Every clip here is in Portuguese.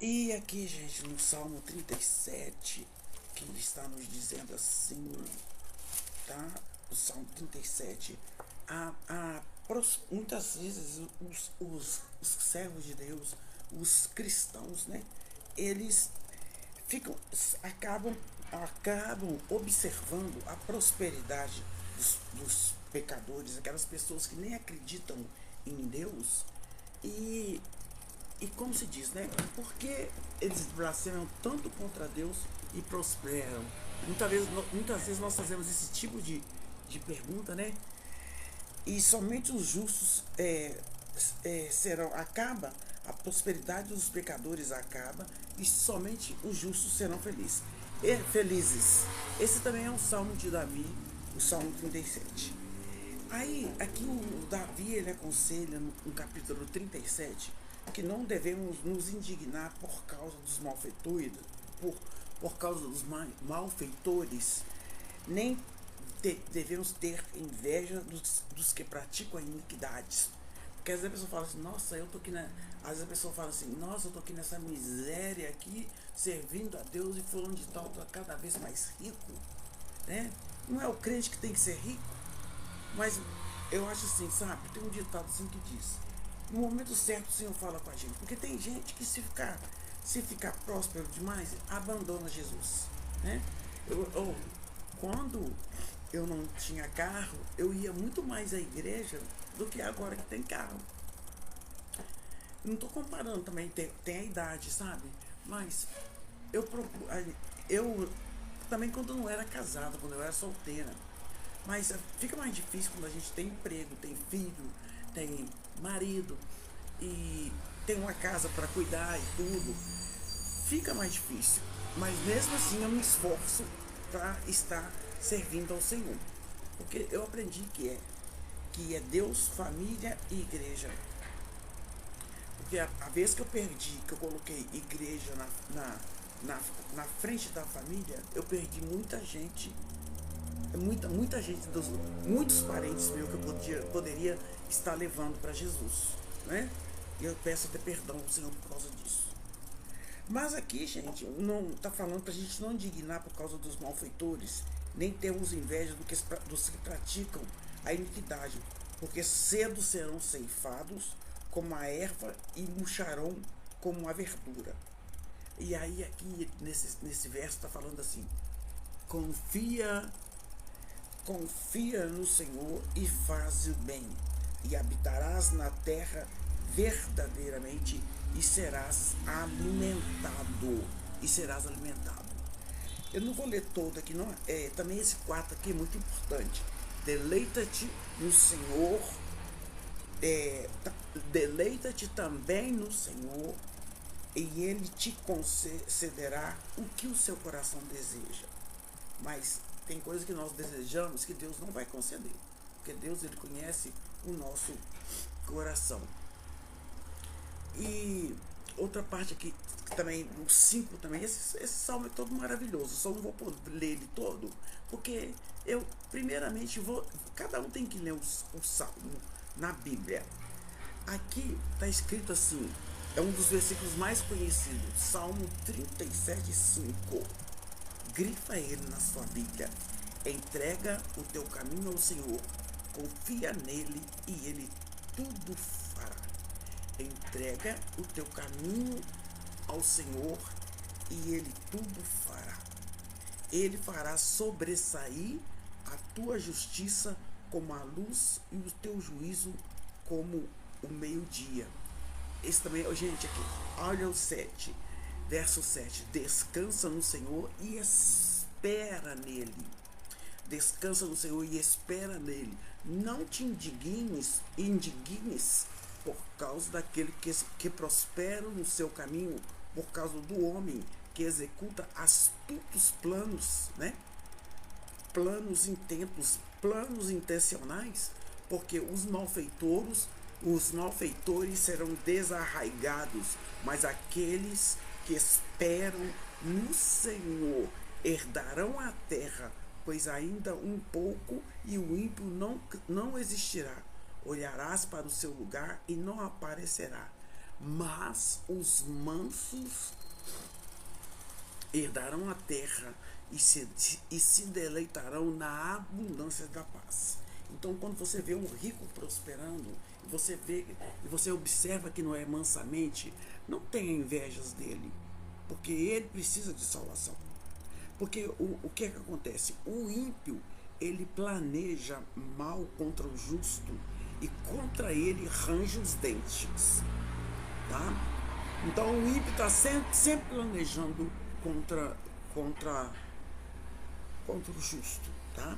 E aqui, gente, no Salmo 37, que ele está nos dizendo assim, tá? O Salmo 37, muitas vezes os servos de Deus, os cristãos, né? Eles ficam, acabam observando a prosperidade dos pecadores, aquelas pessoas que nem acreditam em Deus, e e como se diz, né? Por que eles blasfemam tanto contra Deus e prosperam? Muitas vezes nós fazemos esse tipo de pergunta, né? E somente os justos serão. Acaba, a prosperidade dos pecadores acaba e somente os justos serão felizes. Esse também é um salmo de Davi, o Salmo 37. Aí, aqui o Davi, ele aconselha no capítulo 37 que não devemos nos indignar por causa dos malfeitores, por, por causa dos malfeitores, nem devemos ter inveja dos que praticam iniquidades. Porque às vezes a pessoa fala assim, nossa, eu tô aqui na. Às vezes a pessoa fala assim, nossa, eu tô aqui nessa miséria aqui, servindo a Deus e fulano de tal, tá cada vez mais rico, né? Não é o crente que tem que ser rico, mas eu acho assim, sabe? Tem um ditado assim que diz: no momento certo o Senhor fala com a gente. Porque tem gente que se ficar próspero demais, abandona Jesus, né? Quando eu não tinha carro, eu ia muito mais à igreja do que agora que tem carro. Não estou comparando também, tem a idade, sabe? Mas eu procuro. Eu também quando eu não era casada, quando eu era solteira. Mas fica mais difícil quando a gente tem emprego, tem filho, tem marido e tem uma casa para cuidar e tudo. Fica mais difícil. Mas mesmo assim eu me esforço para estar servindo ao Senhor. Porque eu aprendi que é Deus, família e igreja. Porque a vez que eu perdi, que eu coloquei igreja na frente da família, eu perdi muita gente, muita gente, muitos parentes meus que eu poderia estar levando para Jesus, né? E eu peço até perdão ao Senhor por causa disso. Mas aqui, gente, não está falando para a gente não indignar por causa dos malfeitores, nem termos inveja dos que praticam a iniquidade, porque cedo serão ceifados como a erva e murcharão como a verdura. E aí aqui nesse verso está falando assim: confia no Senhor e faz o bem, e habitarás na terra verdadeiramente e serás alimentado. E serás alimentado. Eu não vou ler todo aqui, não. Também esse 4 aqui é muito importante. Deleita-te no Senhor. Deleita-te também no Senhor, e Ele te concederá o que o seu coração deseja. Mas tem coisas que nós desejamos que Deus não vai conceder, porque Deus, ele conhece o nosso coração. E outra parte aqui também, o 5 também, esse salmo é todo maravilhoso. Só não vou ler ele todo, porque eu primeiramente cada um tem que ler o salmo na Bíblia. Aqui está escrito assim, é um dos versículos mais conhecidos, Salmo 37:5. Grifa ele na sua Bíblia. Entrega o teu caminho ao Senhor, confia nele e ele tudo fará. Entrega o teu caminho ao Senhor e ele tudo fará. Ele fará sobressair a tua justiça como a luz e o teu juízo como o meio-dia. Esse também, gente, aqui, olha o 7, verso 7. Descansa no Senhor e espera nele. Descansa no Senhor e espera nele. Não te indignes por causa daquele que prospera no seu caminho, por causa do homem que executa astutos planos, né? Planos intentos, planos intencionais, porque os malfeitores serão desarraigados, mas aqueles que esperam no Senhor herdarão a terra, pois ainda um pouco e o ímpio não existirá. Olharás para o seu lugar e não aparecerá, mas os mansos herdarão a terra e se deleitarão na abundância da paz. Então, quando você vê um rico prosperando, e você observa que não é mansamente, não tenha invejas dele, porque ele precisa de salvação. Porque o que é que acontece? O ímpio, ele planeja mal contra o justo e contra ele range os dentes, tá? Então o ímpio está sempre planejando contra, contra o justo, tá?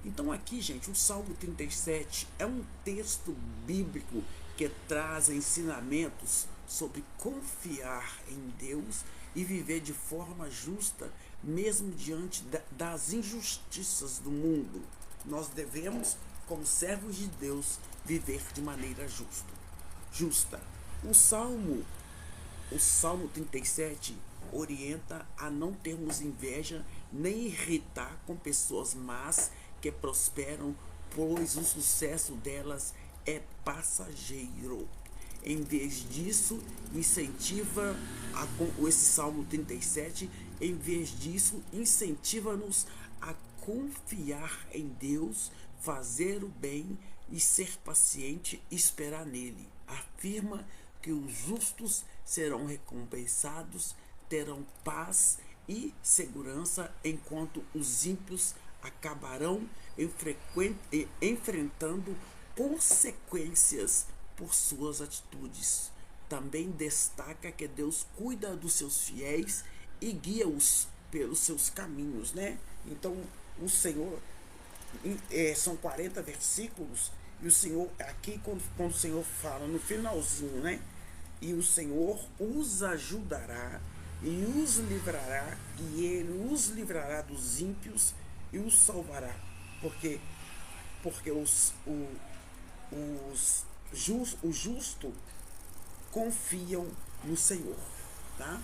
Então aqui, gente, o Salmo 37 é um texto bíblico que traz ensinamentos sobre confiar em Deus e viver de forma justa, mesmo diante das injustiças do mundo. Nós devemos, como servos de Deus, viver de maneira justa. O Salmo 37 orienta a não termos inveja nem irritar com pessoas más que prosperam, pois o sucesso delas é passageiro. Em vez disso, esse Salmo 37, em vez disso, incentiva-nos a confiar em Deus, fazer o bem e ser paciente e esperar nele. Afirma que os justos serão recompensados, terão paz e segurança, enquanto os ímpios acabarão enfrentando consequências por suas atitudes. Também destaca que Deus cuida dos seus fiéis e guia-os pelos seus caminhos, né? Então, o Senhor, são 40 versículos, e o Senhor, aqui quando o Senhor fala no finalzinho, né? E o Senhor os ajudará e os livrará, e ele os livrará dos ímpios e os salvará, porque o justo confiam no Senhor, tá?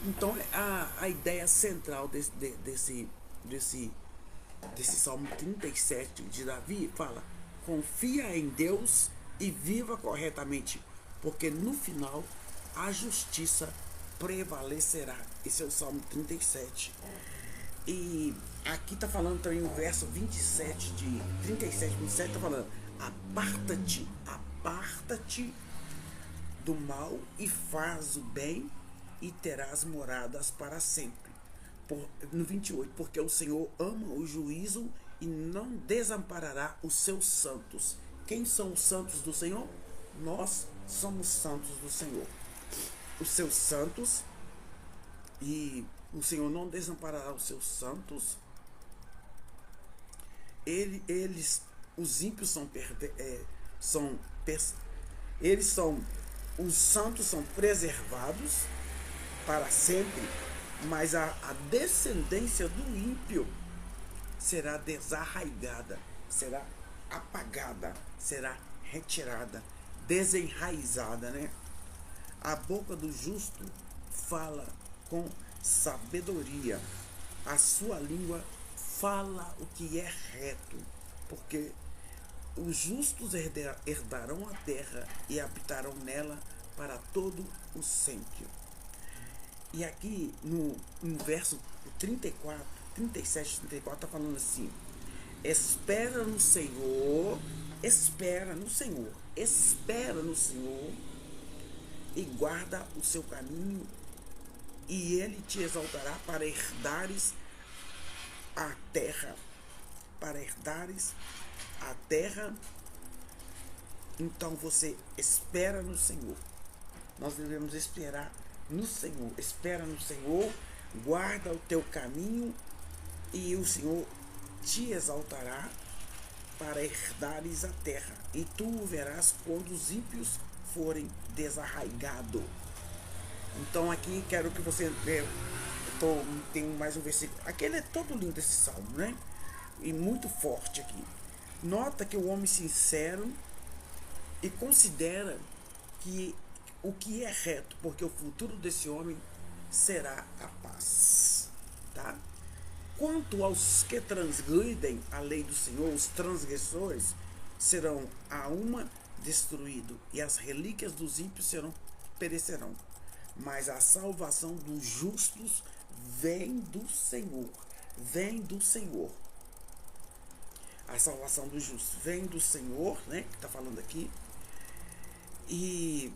Então a ideia central desse Salmo 37 de Davi fala: confia em Deus e viva corretamente, porque no final a justiça prevalecerá. Esse é o Salmo 37. E aqui está falando também o verso 27 de 37, 27, está falando: aparta-te do mal e faz o bem e terás moradas para sempre. No 28, porque o Senhor ama o juízo e não desamparará os seus santos. Quem são os santos do Senhor? Nós somos santos do Senhor. Os seus santos, e o Senhor não desamparará os seus santos. Os ímpios os santos são preservados para sempre, mas a descendência do ímpio será desarraigada, será apagada, será retirada, desenraizada, né? A boca do justo fala com sabedoria, a sua língua fala o que é reto, porque os justos herdarão a terra e habitarão nela para todo o sempre. E aqui no verso 34, 37, 34 está falando assim: espera no Senhor, e guarda o seu caminho, e ele te exaltará para herdares a terra. Então você espera no Senhor. Nós devemos esperar no Senhor. Espera no Senhor, guarda o teu caminho, e o Senhor te exaltará para herdares a terra. E tu o verás quando os ímpios forem desarraigados. Então aqui quero que você tem mais um versículo. Aquele é todo lindo, esse salmo, né? E muito forte aqui. Nota que o homem sincero e considera que o que é reto, porque o futuro desse homem será a paz, tá? Quanto aos que transgridem a lei do Senhor, os transgressores serão a uma destruídos, e as relíquias dos ímpios serão perecerão, mas a salvação dos justos vem do Senhor. Vem do Senhor. A salvação dos justos vem do Senhor, né? Que está falando aqui. E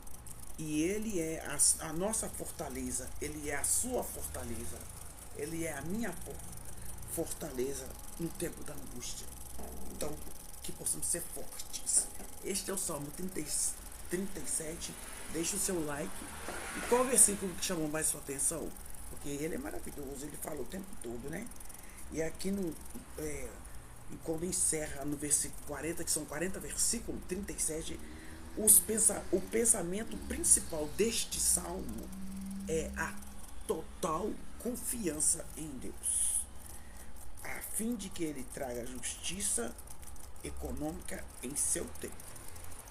Ele é a nossa fortaleza. Ele é a sua fortaleza. Ele é a minha fortaleza no tempo da angústia. Então, que possamos ser fortes. Este é o Salmo 37. Deixa o seu like. E qual versículo que chamou mais sua atenção? Porque ele é maravilhoso, ele fala o tempo todo, né? E aqui quando encerra no versículo 40, que são 40 versículos, 37, o pensamento principal deste salmo é a total confiança em Deus, a fim de que ele traga justiça econômica em seu tempo.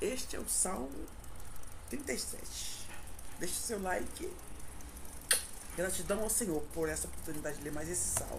Este é o Salmo 37. Deixe seu like. Gratidão ao Senhor por essa oportunidade de ler mais esse salmo.